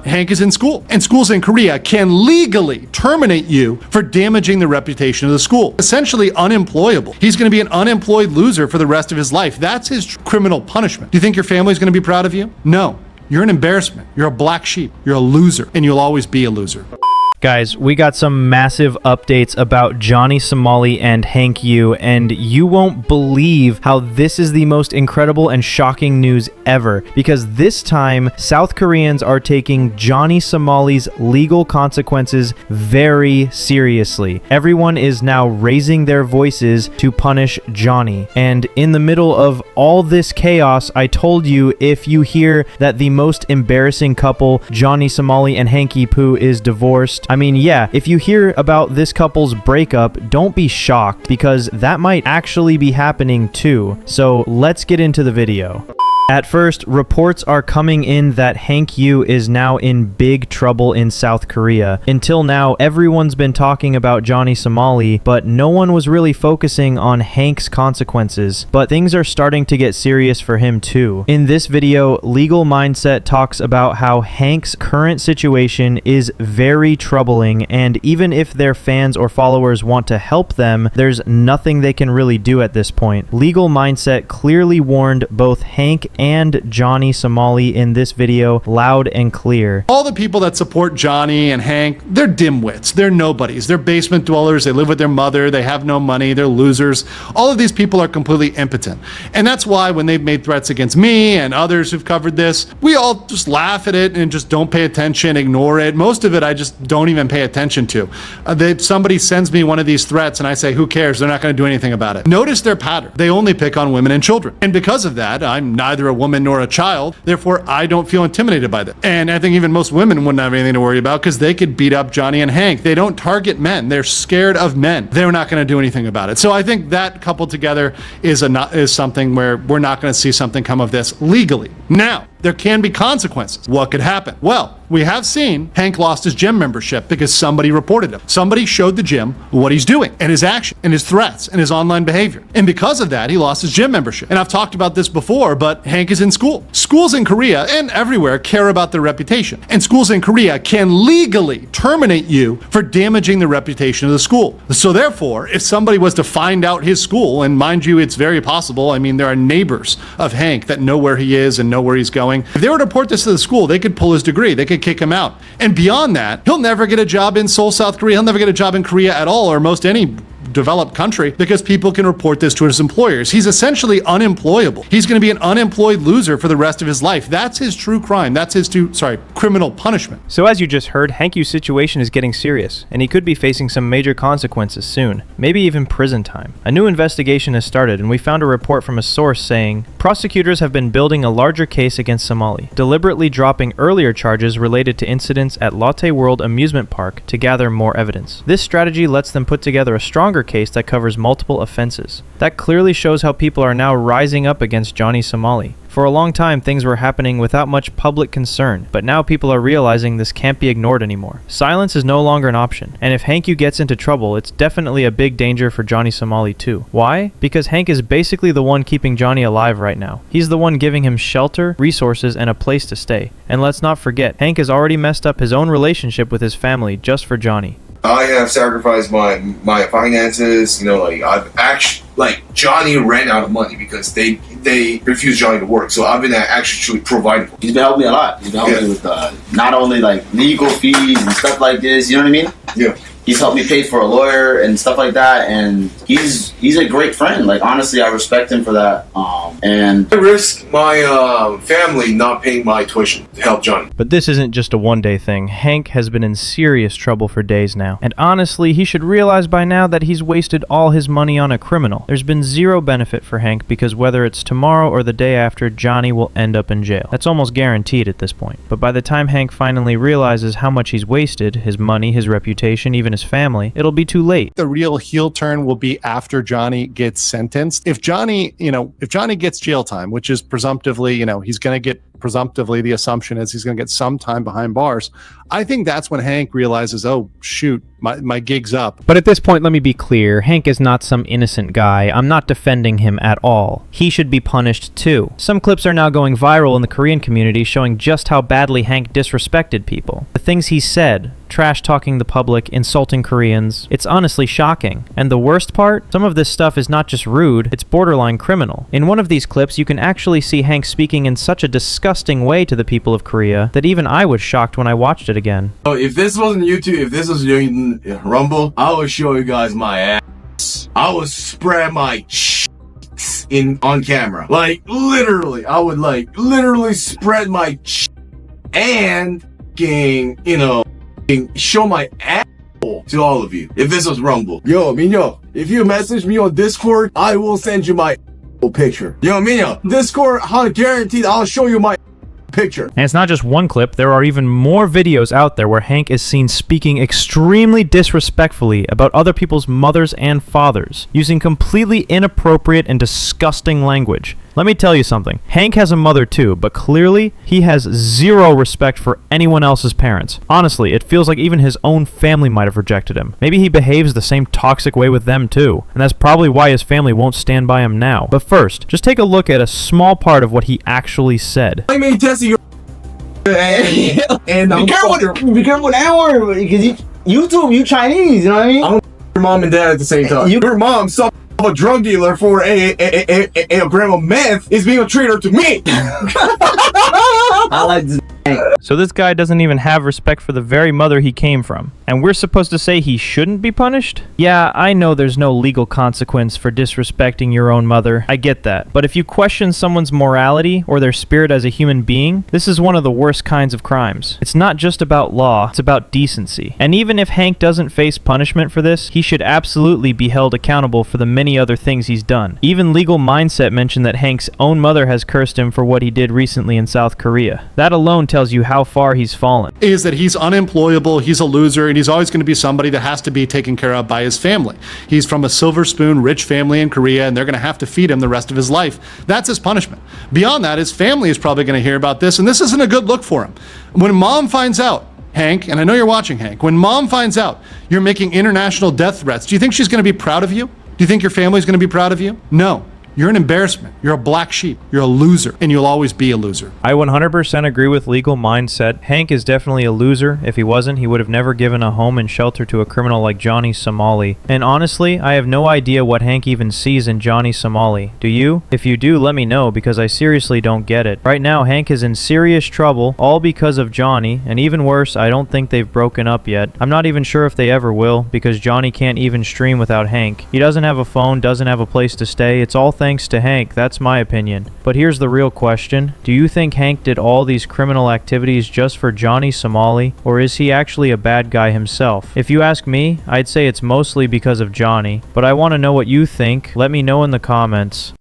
Hank is in school, and schools in Korea can legally terminate you for damaging the reputation of the school. Essentially unemployable. He's going to be an unemployed loser for the rest of his life. That's his criminal punishment. Do you think your family's going to be proud of you? No. You're an embarrassment. You're a black sheep. You're a loser, and you'll always be a loser. Guys, we got some massive updates about Johnny Somali and Hank Yoo, and you won't believe how this is the most incredible and shocking news ever, because this time, South Koreans are taking Johnny Somali's legal consequences very seriously. Everyone is now raising their voices to punish Johnny, and in the middle of all this chaos, I told you if you hear that the most embarrassing couple, Johnny Somali and Hanky Poo, is divorced, I mean, yeah, if you hear about this couple's breakup, don't be shocked, because that might actually be happening too. So let's get into the video. At first, reports are coming in that Hank Yoo is now in big trouble in South Korea. Until now, everyone's been talking about Johnny Somali, but no one was really focusing on Hank's consequences. But things are starting to get serious for him too. In this video, Legal Mindset talks about how Hank's current situation is very troubling, and even if their fans or followers want to help them, there's nothing they can really do at this point. Legal Mindset clearly warned both Hank and Johnny Somali in this video loud and clear. All the people that support Johnny and Hank, they're dimwits. They're nobodies. They're basement dwellers. They live with their mother. They have no money. They're losers. All of these people are completely impotent. And that's why when they've made threats against me and others who've covered this, we all just laugh at it and just don't pay attention, ignore it. Most of it I just don't even pay attention to. If somebody sends me one of these threats and I say, who cares? They're not going to do anything about it. Notice their pattern. They only pick on women and children. And because of that, I'm neither a woman nor a child, therefore I don't feel intimidated by them. And I think even most women wouldn't have anything to worry about because they could beat up Johnny and Hank. They don't target men. They're scared of men. They're not going to do anything about it. So I think that coupled together is something where we're not going to see something come of this legally. Now, there can be consequences. What could happen? Well, we have seen Hank lost his gym membership because somebody reported him. Somebody showed the gym what he's doing and his action and his threats and his online behavior. And because of that, he lost his gym membership. And I've talked about this before, but Hank is in school. Schools in Korea and everywhere care about their reputation. And schools in Korea can legally terminate you for damaging the reputation of the school. So therefore, if somebody was to find out his school, and mind you, it's very possible. I mean, there are neighbors of Hank that know where he is and know where he's going. If they were to report this to the school, they could pull his degree. They could kick him out. And beyond that, he'll never get a job in Seoul, South Korea. He'll never get a job in Korea at all, or most any developed country, because people can report this to his employers. He's essentially unemployable. He's going to be an unemployed loser for the rest of his life. That's his true crime. That's his criminal punishment. So as you just heard, Hank Yoo's situation is getting serious, and he could be facing some major consequences soon, maybe even prison time. A new investigation has started, and we found a report from a source saying, prosecutors have been building a larger case against Somali, deliberately dropping earlier charges related to incidents at Lotte World Amusement Park to gather more evidence. This strategy lets them put together a stronger case that covers multiple offenses. That clearly shows how people are now rising up against Johnny Somali. For a long time, things were happening without much public concern, but now people are realizing this can't be ignored anymore. Silence is no longer an option, and if Hank Yoo gets into trouble, it's definitely a big danger for Johnny Somali too. Why? Because Hank is basically the one keeping Johnny alive right now. He's the one giving him shelter, resources, and a place to stay. And let's not forget, Hank has already messed up his own relationship with his family just for Johnny. I have sacrificed my finances, I've actually, Johnny ran out of money because they refused Johnny to work, so I've been actually providing for him. He's been helping me a lot. He's been helping me with not only legal fees and stuff like this, you know what I mean? Yeah. He's helped me pay for a lawyer and stuff like that, and he's a great friend. Honestly, I respect him for that. And I risk my family not paying my tuition to help Johnny. But this isn't just a one-day thing. Hank has been in serious trouble for days now. And honestly, he should realize by now that he's wasted all his money on a criminal. There's been zero benefit for Hank because whether it's tomorrow or the day after, Johnny will end up in jail. That's almost guaranteed at this point. But by the time Hank finally realizes how much he's wasted, his money, his reputation, even even his family, it'll be too late. The real heel turn will be after Johnny gets sentenced. If Johnny gets jail time, which is presumptively, he's going to get presumptively, the assumption is he's going to get some time behind bars. I think that's when Hank realizes, oh, shoot, my gig's up. But at this point, let me be clear. Hank is not some innocent guy. I'm not defending him at all. He should be punished too. Some clips are now going viral in the Korean community showing just how badly Hank disrespected people. The things he said, trash-talking the public, insulting Koreans, it's honestly shocking. And the worst part? Some of this stuff is not just rude, it's borderline criminal. In one of these clips, you can actually see Hank speaking in such a disgusting way to the people of Korea that even I was shocked when I watched it again. So if this wasn't YouTube, if this was doing Rumble, I would show you guys my ass. I would spread my cheeks on camera. Like, literally, I would literally spread my cheeks and show my asshole to all of you if this was Rumble. Yo, Minyo, if you message me on Discord, I will send you my picture. Yo, Minyo, Discord, guaranteed I'll show you my picture. And it's not just one clip, there are even more videos out there where Hank is seen speaking extremely disrespectfully about other people's mothers and fathers, using completely inappropriate and disgusting language. Let me tell you something. Hank has a mother too, but clearly he has zero respect for anyone else's parents. Honestly, it feels like even his own family might have rejected him. Maybe he behaves the same toxic way with them too, and that's probably why his family won't stand by him now. But first, just take a look at a small part of what he actually said. I mean, testing your and Be careful with that word, because YouTube, you Chinese, you know what I mean? I'm your mom and dad at the same time. Your mom saw a drug dealer for a gram of meth is being a traitor to me. I like this. So this guy doesn't even have respect for the very mother he came from. And we're supposed to say he shouldn't be punished? Yeah, I know there's no legal consequence for disrespecting your own mother. I get that. But if you question someone's morality or their spirit as a human being, this is one of the worst kinds of crimes. It's not just about law, it's about decency. And even if Hank doesn't face punishment for this, he should absolutely be held accountable for the many other things he's done. Even Legal Mindset mentioned that Hank's own mother has cursed him for what he did recently in South Korea. That alone tells you how far he's fallen. Is that he's unemployable, he's a loser, and he's always going to be somebody that has to be taken care of by his family. He's from a silver spoon, rich family in Korea, and they're going to have to feed him the rest of his life. That's his punishment. Beyond that, his family is probably going to hear about this, and this isn't a good look for him. When mom finds out, Hank, and I know you're watching, Hank, when mom finds out you're making international death threats, do you think she's going to be proud of you? Do you think your family's going to be proud of you? No. You're an embarrassment. You're a black sheep. You're a loser, and you'll always be a loser. I 100% agree with Legal Mindset. Hank is definitely a loser. If he wasn't, he would have never given a home and shelter to a criminal like Johnny Somali. And honestly, I have no idea what Hank even sees in Johnny Somali. Do you? If you do, let me know, because I seriously don't get it. Right now, Hank is in serious trouble, all because of Johnny, and even worse, I don't think they've broken up yet. I'm not even sure if they ever will, because Johnny can't even stream without Hank. He doesn't have a phone, doesn't have a place to stay. It's all thanks to Hank, that's my opinion. But here's the real question. Do you think Hank did all these criminal activities just for Johnny Somali, or is he actually a bad guy himself? If you ask me, I'd say it's mostly because of Johnny, but I want to know what you think. Let me know in the comments.